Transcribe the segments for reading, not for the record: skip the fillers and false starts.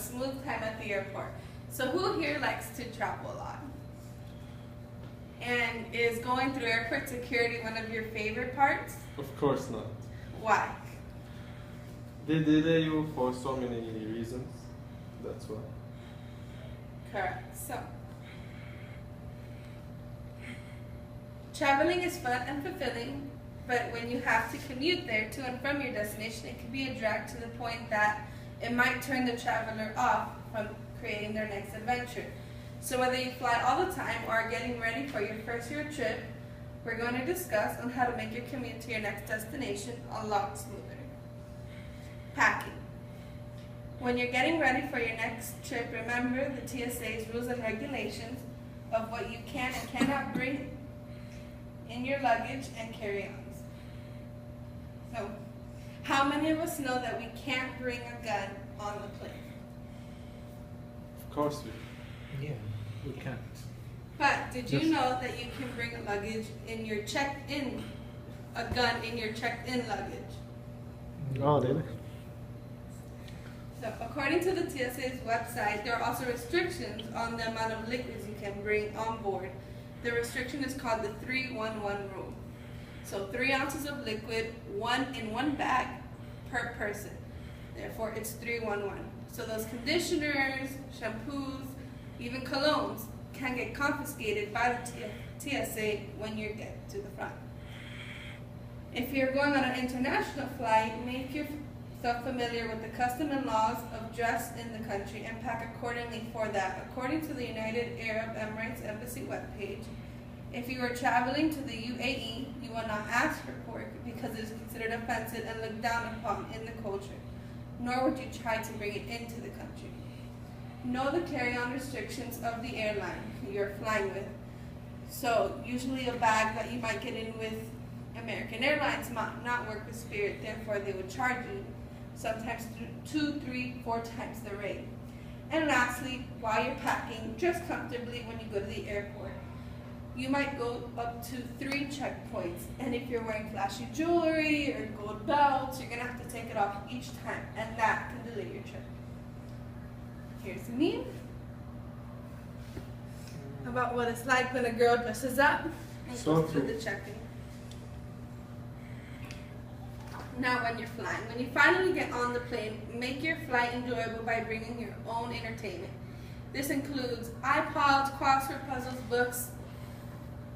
smooth time at the airport. So who here likes to travel a lot? And is going through airport security one of your favorite parts? Of course not. Why? They delay you for so many reasons. That's why. Correct. So, traveling is fun and fulfilling, but when you have to commute there to and from your destination, it can be a drag to the point that it might turn the traveler off from creating their next adventure. So whether you fly all the time or are getting ready for your first year trip, we're going to discuss on how to make your commute to your next destination a lot smoother. Packing. When you're getting ready for your next trip, remember the TSA's rules and regulations of what you can and cannot bring in your luggage and carry-ons. So, how many of us know that we can't bring a gun on the plane? Of course we. Yeah, we can't. But did you know that you can bring a luggage in your checked-in, a gun in your checked-in luggage? Oh, really? So according to the TSA's website, there are also restrictions on the amount of liquids you can bring on board. The restriction is called the 3-1-1 rule. So 3 ounces of liquid, one in one bag per person. Therefore, it's 3-1-1. So those conditioners, shampoos, even colognes can get confiscated by the TSA when you get to the front. If you're going on an international flight, make yourself familiar with the custom and laws of dress in the country and pack accordingly for that. According to the United Arab Emirates Embassy webpage, if you are traveling to the UAE, you will not ask for pork because it is considered offensive and looked down upon in the culture, nor would you try to bring it into the country. Know the carry-on restrictions of the airline you're flying with. So usually a bag that you might get in with American Airlines might not work with Spirit, therefore they would charge you sometimes 2, 3, 4 times the rate. And lastly, while you're packing, dress comfortably when you go to the airport. You might go up to 3 checkpoints, and if you're wearing flashy jewelry or gold belts, you're going to have to take it off each time, and that can delay your trip. Here's a meme about what it's like when a girl dresses up and goes through the check-in. Now when you're flying, when you finally get on the plane, make your flight enjoyable by bringing your own entertainment. This includes iPods, crossword puzzles, books,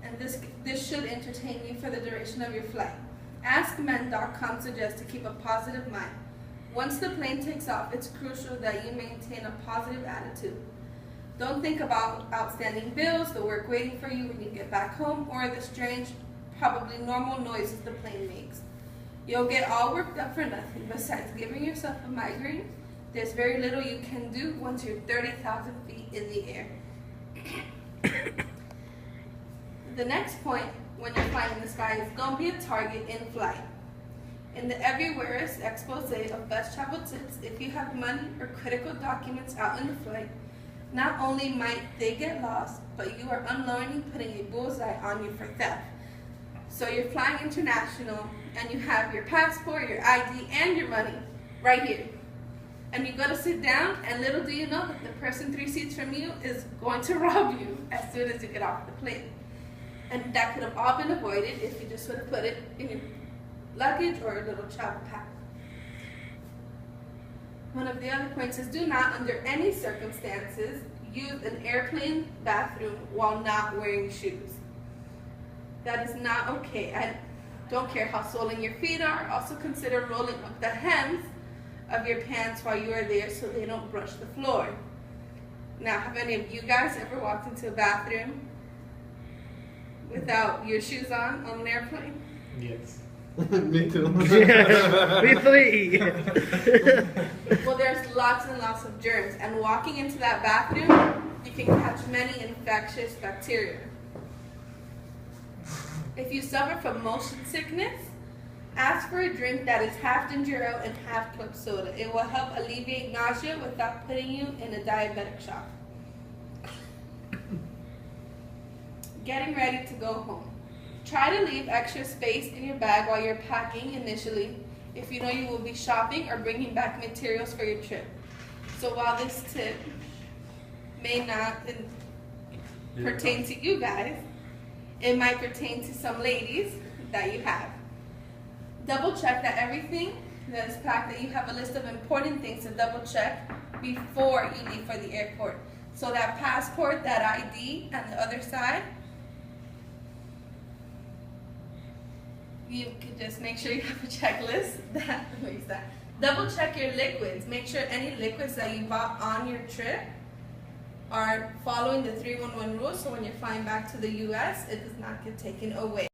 and this should entertain you for the duration of your flight. AskMen.com suggests to keep a positive mind. Once the plane takes off, it's crucial that you maintain a positive attitude. Don't think about outstanding bills, the work waiting for you when you get back home, or the strange, probably normal noises the plane makes. You'll get all worked up for nothing. Besides giving yourself a migraine, there's very little you can do once you're 30,000 feet in the air. The next point when you're flying in the sky is don't be a target in flight. In the Everywhere's expose of best travel tips, if you have money or critical documents out in the flight, not only might they get lost, but you are unknowingly putting a bullseye on you for theft. So you're flying international, and you have your passport, your ID, and your money right here. And you go to sit down, and little do you know that the person 3 seats from you is going to rob you as soon as you get off the plane. And that could have all been avoided if you just would have put it in your luggage or a little travel pack. One of the other points is do not, under any circumstances, use an airplane bathroom while not wearing shoes. That is not okay. I don't care how swollen your feet are. Also consider rolling up the hems of your pants while you are there so they don't brush the floor. Now, have any of you guys ever walked into a bathroom without your shoes on an airplane? Yes. Me too. Me 3. Well, there's lots and lots of germs, and walking into that bathroom, you can catch many infectious bacteria. If you suffer from motion sickness, ask for a drink that is half ginger ale and half club soda. It will help alleviate nausea without putting you in a diabetic shock. Getting ready to go home. Try to leave extra space in your bag while you're packing initially if you know you will be shopping or bringing back materials for your trip. So while this tip may not pertain to you guys, it might pertain to some ladies that you have. Double check that everything that is packed, that you have a list of important things to double check before you leave for the airport. So that passport, that ID, and the other side, you can just make sure you have a checklist. Double check your liquids. Make sure any liquids that you bought on your trip are following the 311 rules, so when you're flying back to the US, it does not get taken away.